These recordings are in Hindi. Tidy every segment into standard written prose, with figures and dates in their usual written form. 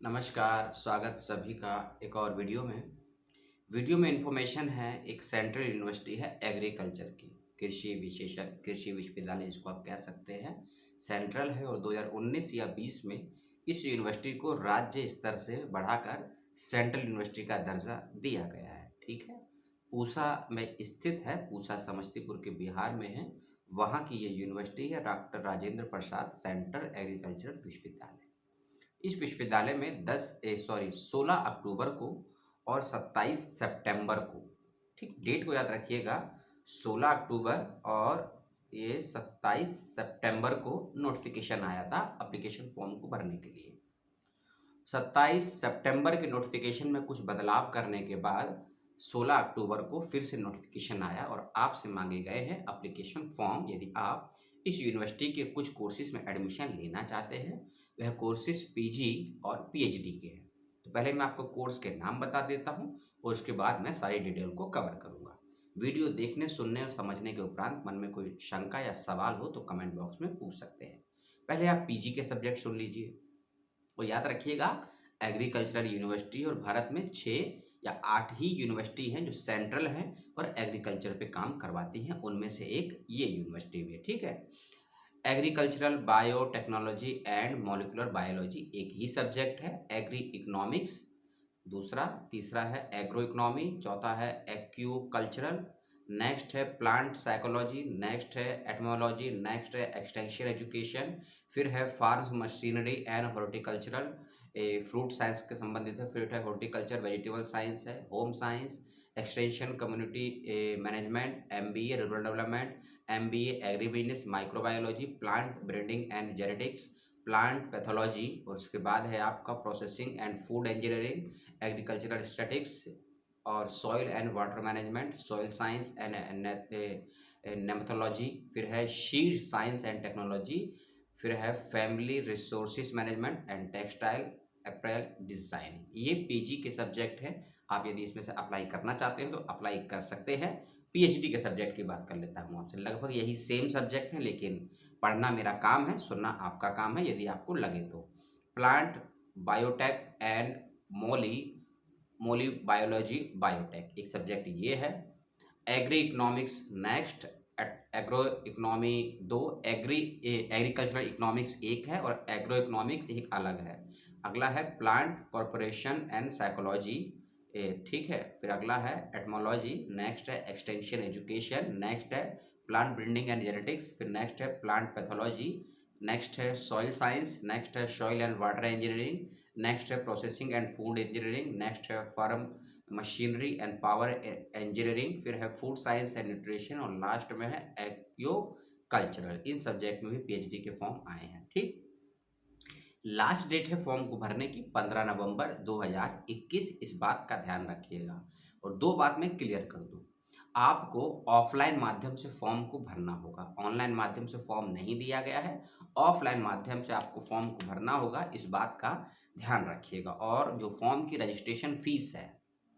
नमस्कार, स्वागत सभी का एक और वीडियो में इन्फॉर्मेशन है। एक सेंट्रल यूनिवर्सिटी है एग्रीकल्चर की, कृषि विश्वविद्यालय जिसको आप कह सकते हैं, सेंट्रल है। और 2019 या 20 में इस यूनिवर्सिटी को राज्य स्तर से बढ़ाकर सेंट्रल यूनिवर्सिटी का दर्जा दिया गया है। ठीक है, पूसा में स्थित है। पूसा समस्तीपुर के बिहार में है। वहाँ की ये यूनिवर्सिटी है, doctor Rajendra Prasad central agriculture विश्वविद्यालय। इस विश्वविद्यालय में 16 अक्टूबर को और 27 सितंबर को, ठीक डेट को याद रखिएगा, 16 अक्टूबर और ये 27 सितंबर को नोटिफिकेशन आया था एप्लीकेशन फॉर्म को भरने के लिए। 27 सितंबर के नोटिफिकेशन में कुछ बदलाव करने के बाद 16 अक्टूबर को फिर से नोटिफिकेशन आया और आपसे मांगे गए हैं एप्लीकेशन फॉर्म। यदि आप इस यूनिवर्सिटी के कुछ कोर्सेज में एडमिशन लेना चाहते हैं, वह कोर्सेज पीजी और पीएचडी के हैं। तो पहले मैं आपको कोर्स के नाम बता देता हूं और उसके बाद मैं सारी डिटेल को कवर करूंगा। वीडियो देखने, सुनने और समझने के उपरांत मन में कोई शंका या सवाल हो तो कमेंट बॉक्स में पूछ सकते हैं। पहले आप पीजी के सब्जेक्ट सुन लीजिए और याद रखिएगा, एग्रीकल्चरल यूनिवर्सिटी और भारत में 6 या 8 ही यूनिवर्सिटी हैं जो सेंट्रल हैं और एग्रीकल्चर पे काम करवाती हैं। उनमें से एक ये यूनिवर्सिटी भी है। ठीक है, agricultural biotechnology and molecular biology एक ही सब्जेक्ट है। एग्री इकोनॉमिक्स दूसरा, तीसरा है एग्रो इकोनॉमी, चौथा है एक्यूकल्चरल, नेक्स्ट है प्लांट साइकोलॉजी, नेक्स्ट है एटमोलॉजी, नेक्स्ट है एक्सटेंशन एजुकेशन, फिर है farm machinery and horticultural, fruit science के संबंधित है, फिर है हॉर्टिकल्चर, वेजिटेबल साइंस है, home science, extension community management, MBA rural development, MBA agri business, microbiology, plant breeding and genetics, plant pathology, और उसके बाद है आपका processing and food engineering, agricultural statics और soil and water management, soil science and nematology, फिर है सीड साइंस एंड टेक्नोलॉजी, फिर है family resources management and textile apparel designing. ये पीजी के सब्जेक्ट हैं। आप यदि इसमें से अप्लाई करना चाहते हैं तो अप्लाई कर सकते हैं। पीएचडी के सब्जेक्ट की बात कर लेता हूँ आपसे। लगभग यही सेम सब्जेक्ट है, लेकिन पढ़ना मेरा काम है, सुनना आपका काम है यदि आपको लगे तो। Plant biotech and moly moly biology biotech एक सब्जेक्ट ये है। Agri economics next, agro economy 2, agricultural economics एक है और एग्रो इकोनॉमिक्स एक अलग है। अगला है प्लांट कॉर्पोरेशन एंड साइकोलॉजी, ठीक है। फिर अगला है एटमोलॉजी, नेक्स्ट है एक्सटेंशन एजुकेशन, नेक्स्ट है प्लांट ब्रीडिंग एंड जेनेटिक्स, फिर नेक्स्ट है प्लांट पैथोलॉजी, नेक्स्ट है सॉइल साइंस, नेक्स्ट है soil and water engineering, next है processing and food engineering, next है farm machinery and power engineering, फिर है फूड साइंस एंड न्यूट्रिशन और लास्ट में है एक्यो कल्चरल। इन सब्जेक्ट में भी पीएचडी के फॉर्म आए हैं। ठीक, लास्ट डेट है फॉर्म को भरने की 15 नवंबर 2021। इस बात का ध्यान रखिएगा। और दो बात मैं क्लियर कर दूं, आपको ऑफलाइन माध्यम से फॉर्म को भरना होगा, ऑनलाइन माध्यम से फॉर्म नहीं दिया गया है। ऑफलाइन माध्यम से आपको फॉर्म को भरना होगा, इस बात का ध्यान रखिएगा। और जो फॉर्म की रजिस्ट्रेशन फीस है,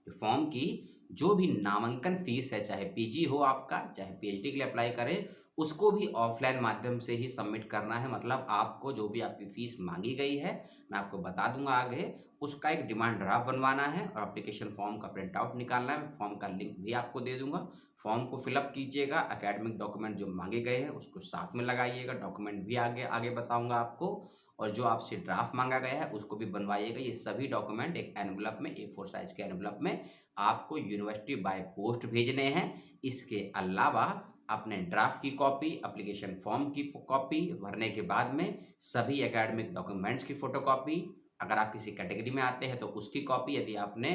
फॉर्म की जो भी नामांकन फीस है, चाहे पीजी हो आपका, चाहे पीएचडी के लिए अप्लाई करें, उसको भी ऑफलाइन माध्यम से ही सबमिट करना है। मतलब आपको जो भी आपकी फीस मांगी गई है, मैं आपको बता दूंगा आगे, उसका एक डिमांड ड्राफ्ट बनवाना है और एप्लीकेशन फॉर्म का प्रिंट आउट निकालना है। फॉर्म का लिंक भी आपको दे दूंगा। फॉर्म को फिलअप कीजिएगा, एकेडमिक डॉक्यूमेंट जो मांगे गए हैं उसको साथ में लगाइएगा, डॉक्यूमेंट भी आगे आगे बताऊंगा आपको। और जो आपसे ड्राफ्ट मांगा गया है उसको भी बनवाइएगा। ये सभी डॉक्यूमेंट एक एनवलप में, A4 साइज के एनवलप में आपको यूनिवर्सिटी बाय पोस्ट भेजने हैं। इसके अलावा अपने ड्राफ्ट की कॉपी, एप्लीकेशन फॉर्म की कॉपी, भरने के बाद में सभी एकेडमिक डॉक्यूमेंट्स की फोटोकॉपी, अगर आप किसी कैटेगरी में आते हैं तो उसकी कॉपी, यदि आपने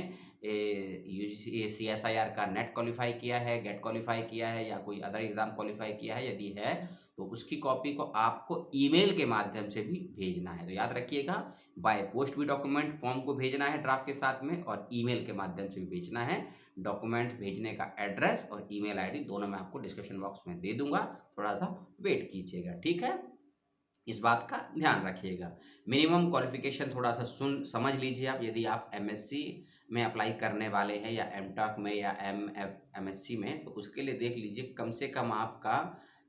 CSIR का नेट क्वालिफाई किया है, गेट क्वालिफाई किया है या कोई अदर एग्जाम क्वालिफाई किया है यदि है, तो उसकी कॉपी को आपको ईमेल के माध्यम से भी भेजना है। तो याद रखिएगा, बाय पोस्ट भी डॉक्यूमेंट फॉर्म को भेजना है ड्राफ्ट के साथ में, और ईमेल के माध्यम से भी भेजना है। डॉक्यूमेंट्स भेजने का एड्रेस और ईमेल आईडी दोनों मैं आपको डिस्क्रिप्शन बॉक्स में दे दूंगा, थोड़ा सा वेट कीजिएगा। ठीक है, इस बात का ध्यान रखिएगा। मिनिमम क्वालिफिकेशन थोड़ा सा समझ लीजिए आप। यदि आप एमएससी में अप्लाई करने वाले हैं या एमटेक में या एमएससी में, तो उसके लिए देख लीजिए कम से कम आपका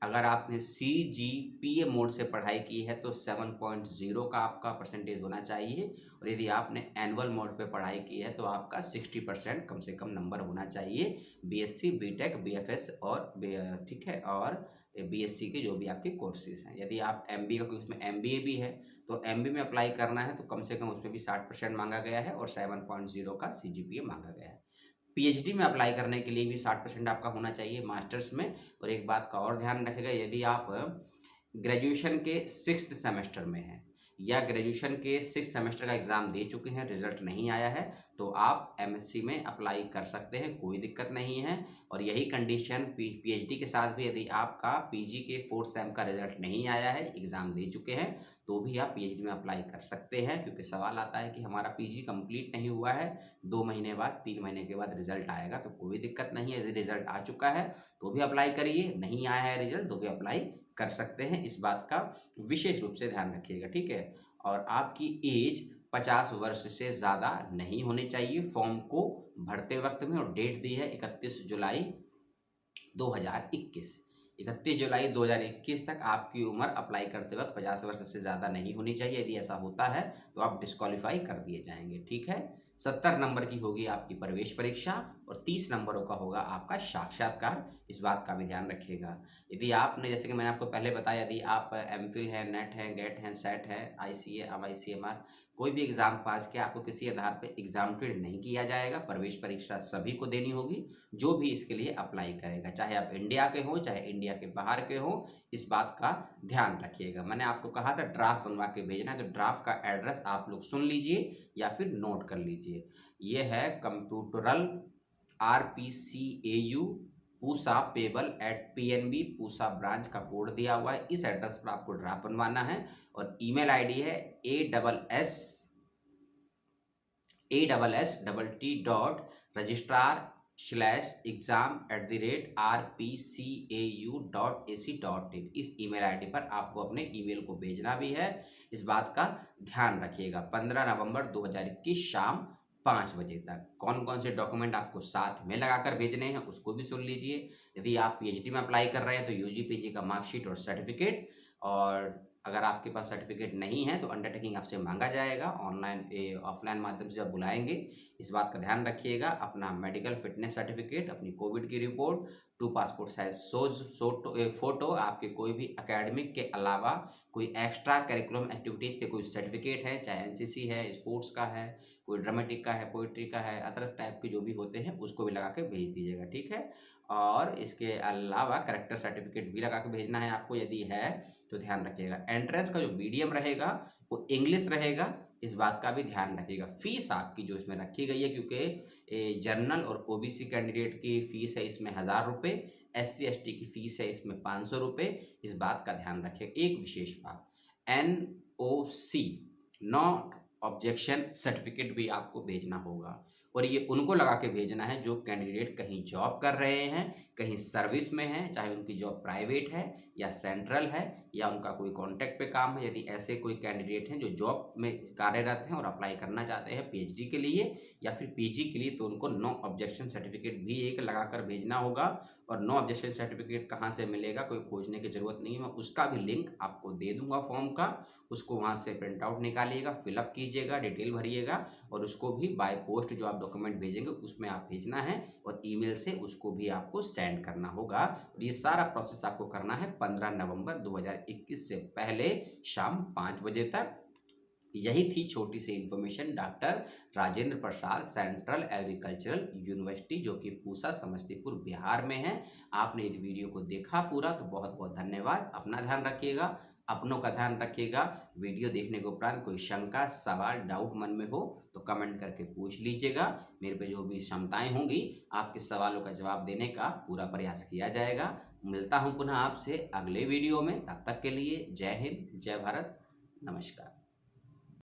अगर आपने CGPA मोड से पढ़ाई की है तो 7.0 का आपका परसेंटेज होना चाहिए, और यदि आपने एनुअल मोड पे पढ़ाई की है तो आपका 60% कम से कम नंबर होना चाहिए BSc, BTech, BFS और ठीक है, और BSc के जो भी आपके कोर्सेज हैं। यदि आप MBA का, क्योंकि उसमें MBA भी है, तो MBA में अप्लाई करना है तो कम से कम उसमें भी 60% मांगा गया है और 7.0 का CGPA मांगा गया है। PhD में अप्लाई करने के लिए भी 60% आपका होना चाहिए मास्टर्स में। और एक बात का और ध्यान रखिएगा, यदि आप ग्रेजुएशन के 6th सेमेस्टर में हैं या ग्रेजुएशन के 6th सेमेस्टर का एग्ज़ाम दे चुके हैं, रिजल्ट नहीं आया है, तो आप MSc में अप्लाई कर सकते हैं, कोई दिक्कत नहीं है। और यही कंडीशन PhD के साथ भी, यदि आपका PG के 4th सेम का रिजल्ट नहीं आया है, एग्ज़ाम दे चुके हैं, तो भी आप PhD में अप्लाई कर सकते हैं। क्योंकि सवाल आता है कि हमारा PG कंप्लीट नहीं हुआ है, 2 महीने बाद, 3 महीने के बाद रिजल्ट आएगा, तो कोई दिक्कत नहीं है। यदि रिजल्ट आ चुका है तो भी अप्लाई करिए, नहीं आया है रिजल्ट तो भी अप्लाई कर सकते हैं। इस बात का विशेष रूप से ध्यान रखिएगा, ठीक है। और आपकी एज 50 वर्ष से ज़्यादा नहीं होनी चाहिए फॉर्म को भरते वक्त में। और डेट दी है 31 जुलाई 2021। 31 जुलाई 2021 तक आपकी उम्र अप्लाई करते वक्त 50 वर्ष से ज़्यादा नहीं होनी चाहिए। यदि ऐसा होता है तो आप डिस्क्वालीफाई कर दिए जाएंगे, ठीक है। 70 नंबर की होगी आपकी प्रवेश परीक्षा और 30 नंबरों का होगा आपका साक्षात्कार। इस बात का भी ध्यान रखिएगा। यदि आपने, जैसे कि मैंने आपको पहले बताया, यदि आप MPhil है, नेट है, गेट है, सेट है, ICA, अब ICMR, कोई भी एग्ज़ाम पास किया, आपको किसी आधार पे एग्जामिनेटेड नहीं किया जाएगा। प्रवेश परीक्षा सभी को देनी होगी जो भी इसके लिए अप्लाई करेगा, चाहे आप इंडिया के हों चाहे इंडिया के बाहर के हों। इस बात का ध्यान रखिएगा। मैंने आपको कहा था ड्राफ्ट बनवा के भेजना है, तो ड्राफ्ट का एड्रेस आप लोग सुन लीजिए या फिर नोट कर लीजिए। ये है कंप्यूटरल RPCAU पूसा पेबल@PNB पूसा ब्रांच का कोड दिया हुआ है। इस एड्रेस पर आपको ड्राफ्ट बनवाना है। और ईमेल आईडी है ASS@registrar/exam@rpcau.ac.in। इस ईमेल आईडी पर आपको अपने ईमेल को भेजना भी है। इस बात का ध्यान रखिएगा। 15 नवंबर 2021 शाम 5 बजे तक। कौन कौन से डॉक्यूमेंट आपको साथ में लगाकर भेजने हैं उसको भी सुन लीजिए। यदि आप PhD में अप्लाई कर रहे हैं तो UG PG का मार्कशीट और सर्टिफिकेट, और अगर आपके पास सर्टिफिकेट नहीं है तो अंडरटेकिंग आपसे मांगा जाएगा, ऑनलाइन ऑफलाइन माध्यम से जब बुलाएंगे। इस बात का ध्यान रखिएगा। अपना मेडिकल फिटनेस सर्टिफिकेट, अपनी कोविड की रिपोर्ट, 2 पासपोर्ट साइज फोटो, आपके कोई भी एकेडमिक के अलावा कोई एक्स्ट्रा करिकुलम एक्टिविटीज़ के कोई सर्टिफिकेट है, चाहे NCC है, स्पोर्ट्स का है, कोई ड्रामेटिक का है, पोइट्री का है, अदर टाइप के जो भी होते हैं उसको भी लगा के भेज दीजिएगा, ठीक है। और इसके अलावा करेक्टर सर्टिफिकेट भी लगा के भेजना है आपको। यदि है तो ध्यान रखिएगा। एंट्रेंस का जो मीडियम रहेगा वो इंग्लिश रहेगा, इस बात का भी ध्यान रखिएगा। फीस आपकी जो इसमें रखी गई है, क्योंकि जनरल और OBC कैंडिडेट की फीस है इसमें 1000 रुपये, SC ST की फीस है इसमें 500 रुपये। इस बात का ध्यान रखिएगा। एक विशेष बात, NOC नॉट ऑब्जेक्शन सर्टिफिकेट भी आपको भेजना होगा। और ये उनको लगा के भेजना है जो कैंडिडेट कहीं जॉब कर रहे हैं, कहीं सर्विस में हैं, चाहे उनकी जॉब प्राइवेट है या सेंट्रल है या उनका कोई कॉन्ट्रैक्ट पे काम है। यदि ऐसे कोई कैंडिडेट हैं जो जॉब में कार्यरत हैं और अप्लाई करना चाहते हैं PhD के लिए या फिर PG के लिए, तो उनको नो ऑब्जेक्शन सर्टिफिकेट भी एक लगा कर भेजना होगा। और नो ऑब्जेक्शन सर्टिफिकेट कहाँ से मिलेगा, कोई खोजने की ज़रूरत नहीं है, मैं उसका भी लिंक आपको दे दूंगा फॉर्म का। उसको वहाँ से प्रिंट आउट निकालिएगा, फिलअप कीजिएगा, डिटेल भरिएगा, और उसको भी बाय पोस्ट जो आप डॉक्यूमेंट भेजेंगे उसमें आप भेजना है, और ईमेल से उसको भी आपको सेंड करना होगा। और ये सारा प्रोसेस आपको करना है 15 नवंबर 2021 से पहले शाम 5 बजे तक। यही थी छोटी सी information doctor Rajendra Prasad central agricultural university, जो कि पूसा समस्तीपुर बिहार में है। आपने इस वीडियो को देखा पूरा तो बहुत बहुत धन्यवाद। अपना ध्यान रखिएगा, अपनों का ध्यान रखिएगा। वीडियो देखने के उपरांत कोई शंका, सवाल, डाउट मन में हो तो कमेंट करके पूछ लीजिएगा। मेरे पे जो भी क्षमताएं होंगी आपके सवालों का जवाब देने का पूरा प्रयास किया जाएगा। मिलता हूं पुनः आपसे अगले वीडियो में। तब तक के लिए जय हिंद, जय भारत, नमस्कार।